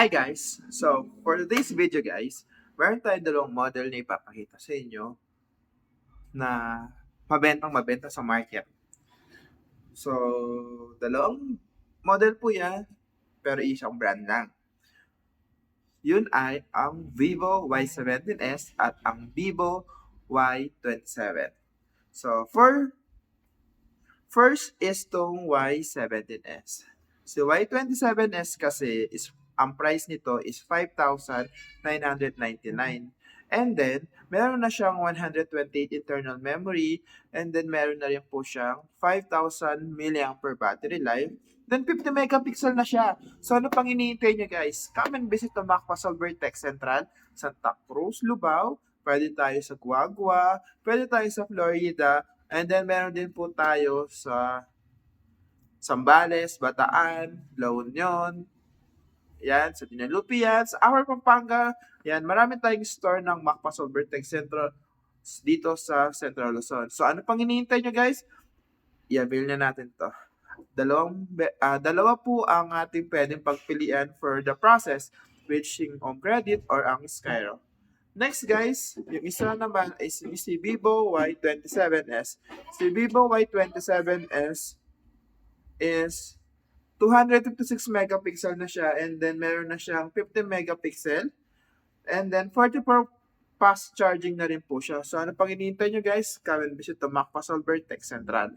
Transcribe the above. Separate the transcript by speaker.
Speaker 1: Hi guys! So, for today's video guys, meron tayong dalawang model na ipapakita sa inyo na mabenta sa market. So, dalawang model po yan, pero isang brand lang. Yun ay ang Vivo Y17s at ang Vivo Y27. So, first is tong Y17s. Si Y27s kasi ang price nito is 5,999. And then, meron na siyang 128 internal memory, and then meron na rin po siyang 5,000 mAh battery life. Then 50 megapixel na siya. So ano pang iniintay nyo guys? Come and visit the Macpa Solver Tech Central, Santa Cruz, Lubao. Pwede tayo sa Guagua, pwede tayo sa Florida, and then meron din po tayo sa Zambales, Bataan, La Union, yan, sa Dinalupi yan, sa Our Pampanga, yan, marami tayong store ng Macpa Solver Tech Central dito sa Central Luzon. So ano pang hinihintay nyo guys? I-avail na natin to. Dalawa po ang ating pwedeng pagpilian for the process, which yung on credit or ang Skyro. Next guys, yung isa naman is si Vivo Y27s. Si Vivo Y27s is 256 megapixel na siya, and then meron na siyang 50 megapixel, and then 44 fast charging na rin po siya. So ano pang hinihintay nyo guys? Come and visit the Macpa Solver Tech Central.